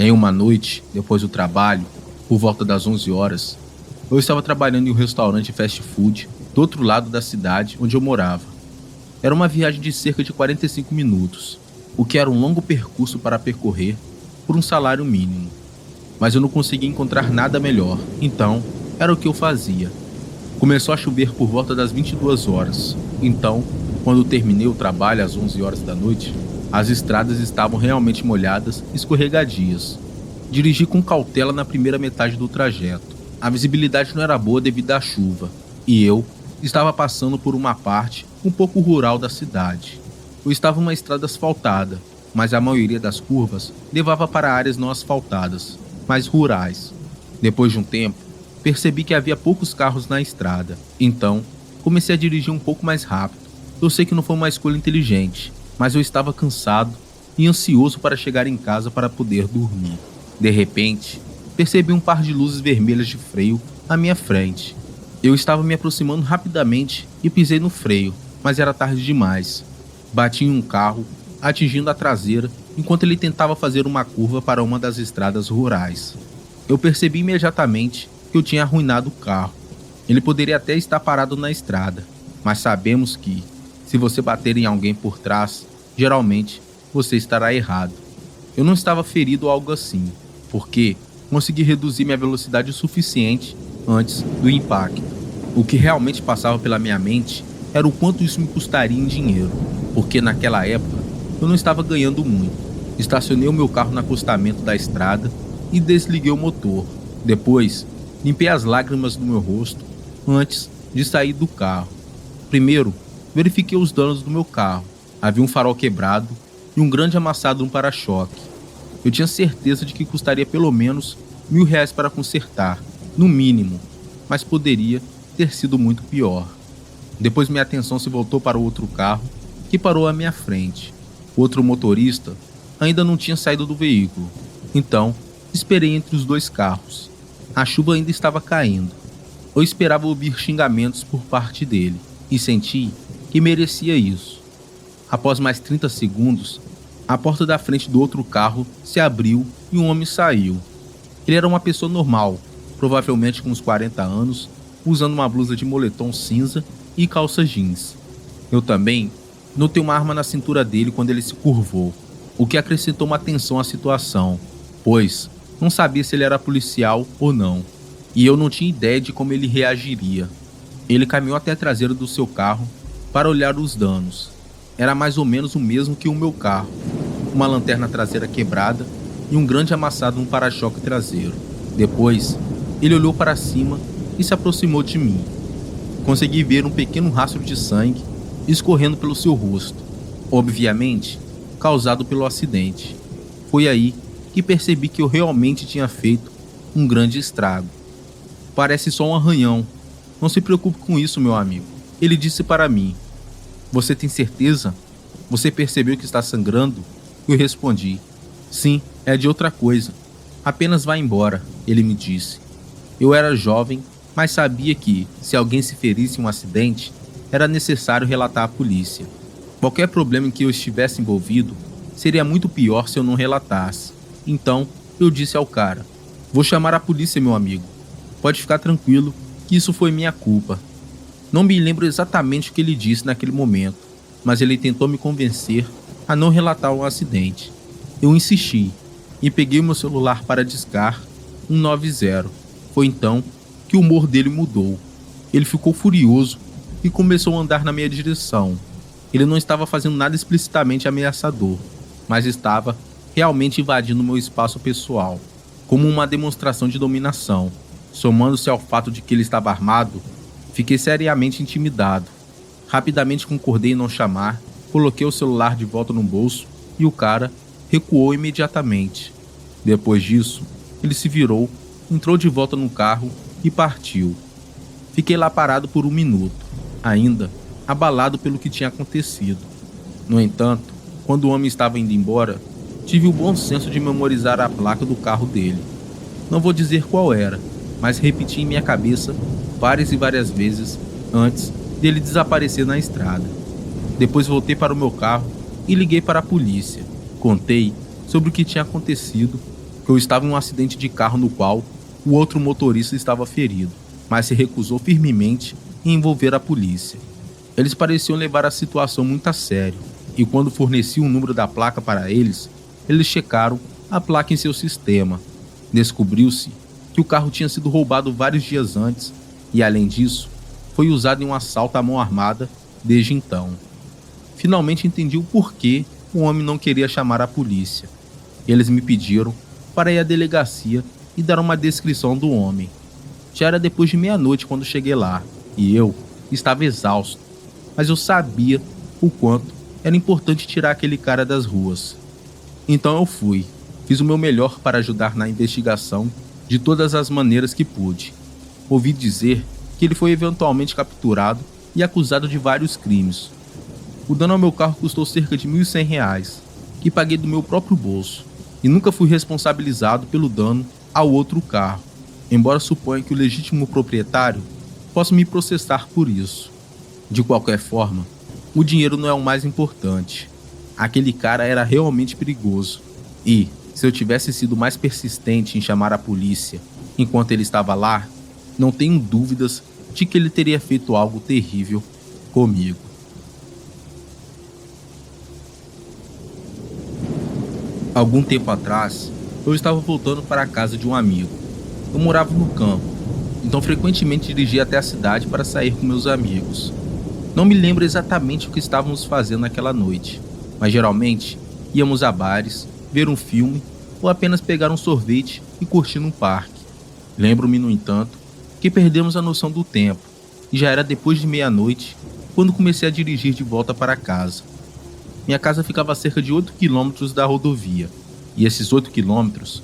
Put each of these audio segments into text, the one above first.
Em uma noite, depois do trabalho, por volta das 11 horas, eu estava trabalhando em um restaurante fast food do outro lado da cidade onde eu morava. Era uma viagem de cerca de 45 minutos, o que era um longo percurso para percorrer por um salário mínimo. Mas eu não conseguia encontrar nada melhor, então era o que eu fazia. Começou a chover por volta das 22 horas, então, quando terminei o trabalho às 11 horas da noite, as estradas estavam realmente molhadas e escorregadias. Dirigi com cautela na primeira metade do trajeto. A visibilidade não era boa devido à chuva, e eu estava passando por uma parte um pouco rural da cidade. Eu estava em uma estrada asfaltada, mas a maioria das curvas levava para áreas não asfaltadas, mas rurais. Depois de um tempo, percebi que havia poucos carros na estrada, então comecei a dirigir um pouco mais rápido. Eu sei que não foi uma escolha inteligente, mas eu estava cansado e ansioso para chegar em casa para poder dormir. De repente, percebi um par de luzes vermelhas de freio à minha frente. Eu estava me aproximando rapidamente e pisei no freio, mas era tarde demais. Bati em um carro, atingindo a traseira, enquanto ele tentava fazer uma curva para uma das estradas rurais. Eu percebi imediatamente que eu tinha arruinado o carro. Ele poderia até estar parado na estrada, mas sabemos que, se você bater em alguém por trás, geralmente você estará errado. Eu não estava ferido ou algo assim, porque consegui reduzir minha velocidade o suficiente antes do impacto. O que realmente passava pela minha mente era o quanto isso me custaria em dinheiro, porque naquela época eu não estava ganhando muito. Estacionei o meu carro no acostamento da estrada e desliguei o motor. Depois, limpei as lágrimas do meu rosto antes de sair do carro. Primeiro, verifiquei os danos do meu carro. Havia um farol quebrado e um grande amassado no para-choque. Eu tinha certeza de que custaria pelo menos R$ 1.000 para consertar, no mínimo, mas poderia ter sido muito pior. Depois minha atenção se voltou para o outro carro, que parou à minha frente. O outro motorista ainda não tinha saído do veículo, então esperei entre os dois carros. A chuva ainda estava caindo. Eu esperava ouvir xingamentos por parte dele, e senti que merecia isso. Após mais 30 segundos, a porta da frente do outro carro se abriu e um homem saiu. Ele era uma pessoa normal, provavelmente com uns 40 anos, usando uma blusa de moletom cinza e calça jeans. Eu também notei uma arma na cintura dele quando ele se curvou, o que acrescentou uma tensão à situação, pois não sabia se ele era policial ou não, e eu não tinha ideia de como ele reagiria. Ele caminhou até a traseira do seu carro para olhar os danos. Era mais ou menos o mesmo que o meu carro, uma lanterna traseira quebrada e um grande amassado no para-choque traseiro. Depois, ele olhou para cima e se aproximou de mim. Consegui ver um pequeno rastro de sangue escorrendo pelo seu rosto, obviamente causado pelo acidente. Foi aí que percebi que eu realmente tinha feito um grande estrago. Parece só um arranhão. Não se preocupe com isso, meu amigo. Ele disse para mim. Você tem certeza? Você percebeu que está sangrando? Eu respondi. Sim, é de outra coisa. Apenas vá embora, ele me disse. Eu era jovem, mas sabia que, se alguém se ferisse em um acidente, era necessário relatar à polícia. Qualquer problema em que eu estivesse envolvido seria muito pior se eu não relatasse. Então, eu disse ao cara, vou chamar a polícia, meu amigo. Pode ficar tranquilo que isso foi minha culpa. Não me lembro exatamente o que ele disse naquele momento, mas ele tentou me convencer a não relatar o acidente. Eu insisti e peguei meu celular para discar 190. Foi então que o humor dele mudou. Ele ficou furioso e começou a andar na minha direção. Ele não estava fazendo nada explicitamente ameaçador, mas estava realmente invadindo meu espaço pessoal, como uma demonstração de dominação. Somando-se ao fato de que ele estava armado, fiquei seriamente intimidado. Rapidamente concordei em não chamar, coloquei o celular de volta no bolso e o cara recuou imediatamente. Depois disso, ele se virou, entrou de volta no carro e partiu. Fiquei lá parado por 1 minuto, ainda abalado pelo que tinha acontecido. No entanto, quando o homem estava indo embora, tive o bom senso de memorizar a placa do carro dele. Não vou dizer qual era, mas repeti em minha cabeça várias e várias vezes antes dele desaparecer na estrada. Depois voltei para o meu carro e liguei para a polícia. Contei sobre o que tinha acontecido que eu estava em um acidente de carro no qual o outro motorista estava ferido, mas se recusou firmemente em envolver a polícia. Eles pareciam levar a situação muito a sério, e quando forneci o número da placa para eles, eles checaram a placa em seu sistema. Descobriu-se que o carro tinha sido roubado vários dias antes e, além disso, foi usado em um assalto à mão armada desde então. Finalmente entendi o porquê o homem não queria chamar a polícia. Eles me pediram para ir à delegacia e dar uma descrição do homem. Já era depois de meia-noite quando cheguei lá, e eu estava exausto, mas eu sabia o quanto era importante tirar aquele cara das ruas. Então eu fui, fiz o meu melhor para ajudar na investigação de todas as maneiras que pude. Ouvi dizer que ele foi eventualmente capturado e acusado de vários crimes. O dano ao meu carro custou cerca de R$ 1.100, que paguei do meu próprio bolso, e nunca fui responsabilizado pelo dano ao outro carro, embora suponha que o legítimo proprietário possa me processar por isso. De qualquer forma, o dinheiro não é o mais importante. Aquele cara era realmente perigoso, e, se eu tivesse sido mais persistente em chamar a polícia enquanto ele estava lá, não tenho dúvidas de que ele teria feito algo terrível comigo. Algum tempo atrás, eu estava voltando para a casa de um amigo. Eu morava no campo, então frequentemente dirigia até a cidade para sair com meus amigos. Não me lembro exatamente o que estávamos fazendo naquela noite, mas geralmente íamos a bares, ver um filme ou apenas pegar um sorvete e curtir num parque. Lembro-me, no entanto, que perdemos a noção do tempo e já era depois de meia-noite quando comecei a dirigir de volta para casa. Minha casa ficava a cerca de 8 quilômetros da rodovia, e esses 8 quilômetros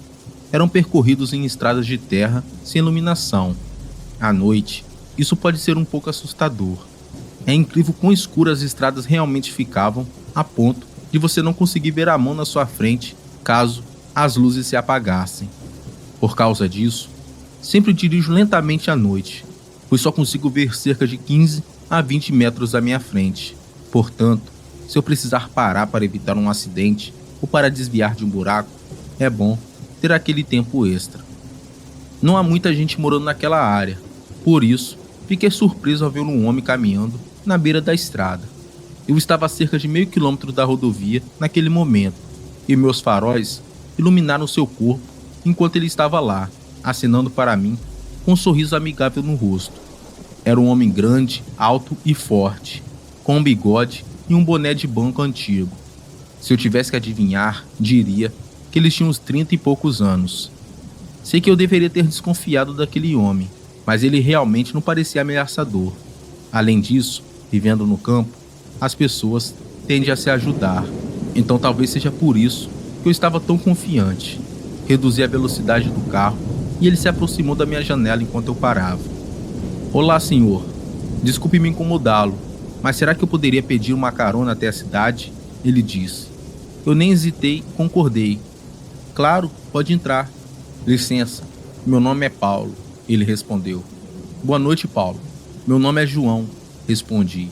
eram percorridos em estradas de terra sem iluminação. À noite, isso pode ser um pouco assustador. É incrível quão escuras as estradas realmente ficavam, a ponto de você não conseguir ver a mão na sua frente caso as luzes se apagassem. Por causa disso, sempre dirijo lentamente à noite, pois só consigo ver cerca de 15 a 20 metros à minha frente. Portanto, se eu precisar parar para evitar um acidente ou para desviar de um buraco, é bom ter aquele tempo extra. Não há muita gente morando naquela área, por isso, fiquei surpreso ao ver um homem caminhando na beira da estrada. Eu estava a cerca de meio quilômetro da rodovia naquele momento, e meus faróis iluminaram seu corpo enquanto ele estava lá, acenando para mim com um sorriso amigável no rosto. Era um homem grande, alto e forte, com um bigode e um boné de banco antigo. Se eu tivesse que adivinhar, diria que ele tinha uns 30 e poucos anos. Sei que eu deveria ter desconfiado daquele homem, mas ele realmente não parecia ameaçador. Além disso, vivendo no campo, as pessoas tendem a se ajudar. Então talvez seja por isso que eu estava tão confiante. Reduzi a velocidade do carro e ele se aproximou da minha janela enquanto eu parava. Olá, senhor. Desculpe me incomodá-lo, mas será que eu poderia pedir uma carona até a cidade? Ele disse. Eu nem hesitei e concordei. Claro, pode entrar. Licença, meu nome é Paulo, ele respondeu. Boa noite, Paulo. Meu nome é João, respondi.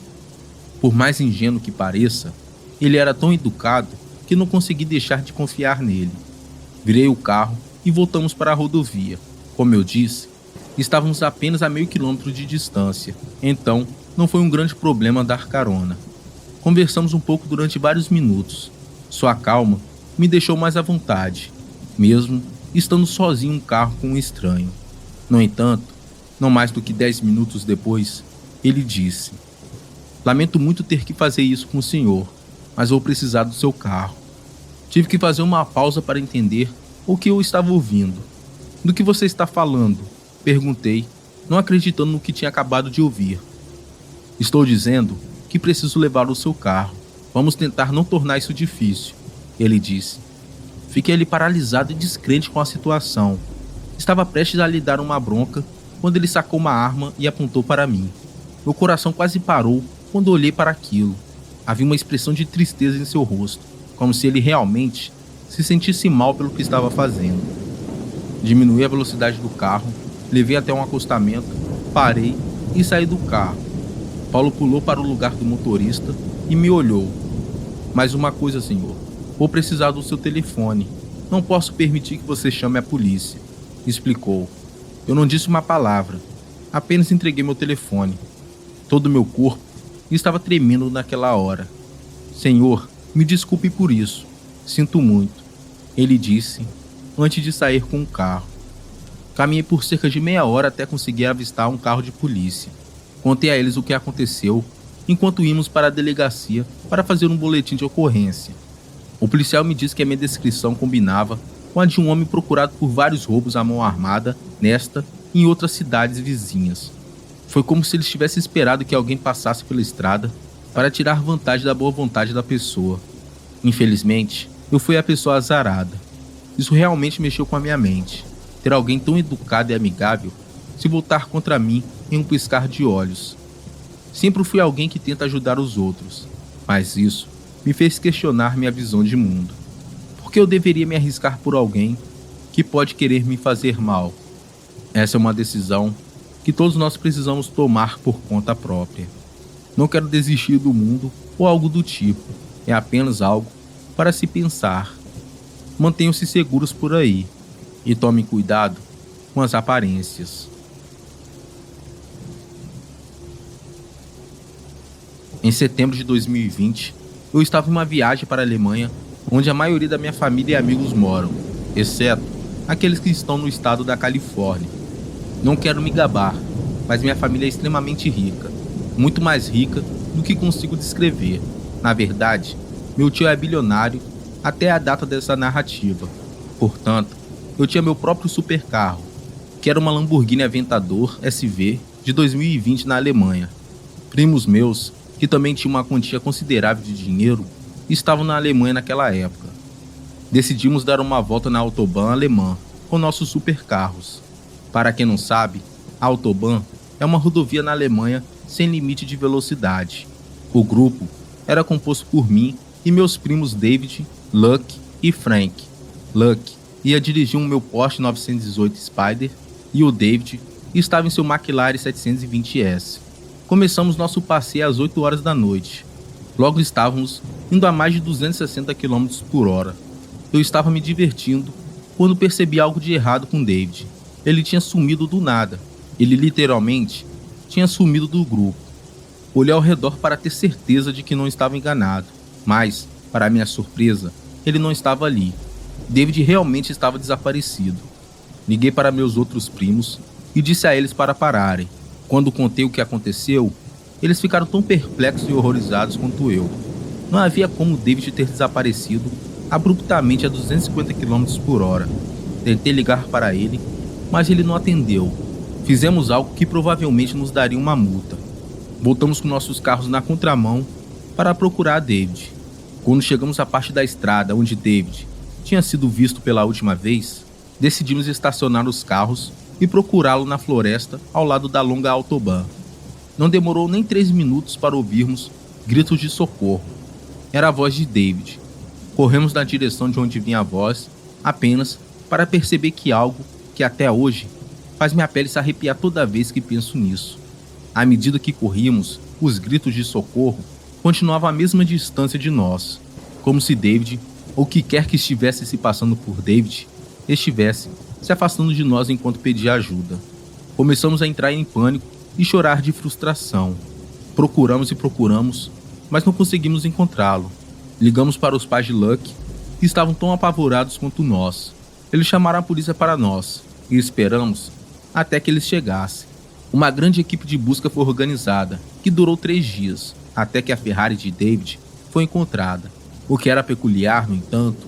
Por mais ingênuo que pareça, ele era tão educado que não consegui deixar de confiar nele. Virei o carro e voltamos para a rodovia. Como eu disse, estávamos apenas a meio quilômetro de distância, então não foi um grande problema dar carona. Conversamos um pouco durante vários minutos. Sua calma me deixou mais à vontade, mesmo estando sozinho em um carro com um estranho. No entanto, não mais do que 10 minutos depois, ele disse: Lamento muito ter que fazer isso com o senhor, mas vou precisar do seu carro. Tive que fazer uma pausa para entender o que eu estava ouvindo. Do que você está falando? Perguntei, não acreditando no que tinha acabado de ouvir. Estou dizendo que preciso levar o seu carro. Vamos tentar não tornar isso difícil, ele disse. Fiquei ali paralisado e descrente com a situação. Estava prestes a lhe dar uma bronca quando ele sacou uma arma e apontou para mim. Meu coração quase parou quando olhei para aquilo. Havia uma expressão de tristeza em seu rosto, como se ele realmente se sentisse mal pelo que estava fazendo. Diminuí a velocidade do carro, levei até um acostamento, parei e saí do carro. Paulo pulou para o lugar do motorista e me olhou. Mais uma coisa, senhor. Vou precisar do seu telefone. Não posso permitir que você chame a polícia, explicou. Eu não disse uma palavra, apenas entreguei meu telefone. Todo meu corpo estava tremendo naquela hora. Senhor, me desculpe por isso. Sinto muito, ele disse, antes de sair com o carro. Caminhei por cerca de meia hora até conseguir avistar um carro de polícia. Contei a eles o que aconteceu, enquanto íamos para a delegacia para fazer um boletim de ocorrência. O policial me disse que a minha descrição combinava com a de um homem procurado por vários roubos à mão armada nesta e em outras cidades vizinhas. Foi como se ele tivesse esperado que alguém passasse pela estrada para tirar vantagem da boa vontade da pessoa. Infelizmente, eu fui a pessoa azarada. Isso realmente mexeu com a minha mente. Ter alguém tão educado e amigável se voltar contra mim em um piscar de olhos. Sempre fui alguém que tenta ajudar os outros, mas isso me fez questionar minha visão de mundo. Por que eu deveria me arriscar por alguém que pode querer me fazer mal? Essa é uma decisão que todos nós precisamos tomar por conta própria. Não quero desistir do mundo ou algo do tipo. É apenas algo para se pensar. Mantenham-se seguros por aí e tomem cuidado com as aparências. Em setembro de 2020, eu estava em uma viagem para a Alemanha, onde a maioria da minha família e amigos moram, exceto aqueles que estão no estado da Califórnia. Não quero me gabar, mas minha família é extremamente rica, muito mais rica do que consigo descrever. Na verdade, meu tio é bilionário até a data dessa narrativa. Portanto, eu tinha meu próprio supercarro, que era uma Lamborghini Aventador SV de 2020 na Alemanha. Primos meus, que também tinham uma quantia considerável de dinheiro, estavam na Alemanha naquela época. Decidimos dar uma volta na Autobahn alemã com nossos supercarros. Para quem não sabe, a Autobahn é uma rodovia na Alemanha sem limite de velocidade. O grupo era composto por mim e meus primos David, Luck e Frank. Luck ia dirigir um meu Porsche 918 Spider e o David estava em seu McLaren 720S. Começamos nosso passeio às 8 horas da noite. Logo estávamos indo a mais de 260 km por hora. Eu estava me divertindo quando percebi algo de errado com David. Ele tinha sumido do nada. Ele literalmente tinha sumido do grupo. Olhei ao redor para ter certeza de que não estava enganado. Mas, para minha surpresa, ele não estava ali. David realmente estava desaparecido. Liguei para meus outros primos e disse a eles para pararem. Quando contei o que aconteceu, eles ficaram tão perplexos e horrorizados quanto eu. Não havia como David ter desaparecido abruptamente a 250 km por hora. Tentei ligar para ele, mas ele não atendeu. Fizemos algo que provavelmente nos daria uma multa. Voltamos com nossos carros na contramão para procurar David. Quando chegamos à parte da estrada onde David tinha sido visto pela última vez, decidimos estacionar os carros e procurá-lo na floresta ao lado da longa Autobahn. Não demorou nem 3 minutos para ouvirmos gritos de socorro. Era a voz de David. Corremos na direção de onde vinha a voz, apenas para perceber que algo que até hoje faz minha pele se arrepiar toda vez que penso nisso. À medida que corríamos, os gritos de socorro continuavam à mesma distância de nós, como se David, ou o que quer que estivesse se passando por David, estivesse se afastando de nós enquanto pedia ajuda. Começamos a entrar em pânico e chorar de frustração. Procuramos e procuramos, mas não conseguimos encontrá-lo. Ligamos para os pais de Luck, que estavam tão apavorados quanto nós. Eles chamaram a polícia para nós e esperamos até que eles chegassem. Uma grande equipe de busca foi organizada, que durou 3 dias, até que a Ferrari de David foi encontrada. O que era peculiar, no entanto,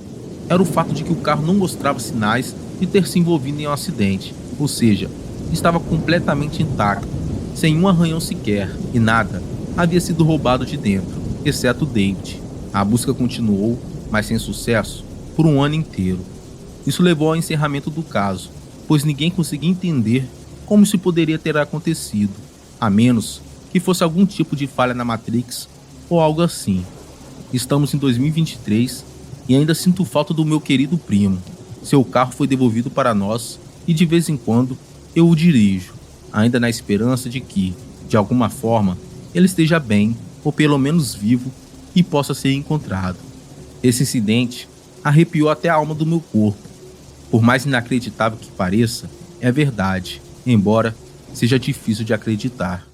era o fato de que o carro não mostrava sinais de ter se envolvido em um acidente, ou seja, estava completamente intacto, sem um arranhão sequer, e nada havia sido roubado de dentro, exceto David. A busca continuou, mas sem sucesso, por um ano inteiro. Isso levou ao encerramento do caso, pois ninguém conseguia entender como isso poderia ter acontecido, a menos que fosse algum tipo de falha na Matrix ou algo assim. Estamos em 2023 e ainda sinto falta do meu querido primo. Seu carro foi devolvido para nós e de vez em quando eu o dirijo, ainda na esperança de que, de alguma forma, ele esteja bem ou pelo menos vivo e possa ser encontrado. Esse incidente Arrepiou até a alma do meu corpo. Por mais inacreditável que pareça, é verdade, embora seja difícil de acreditar.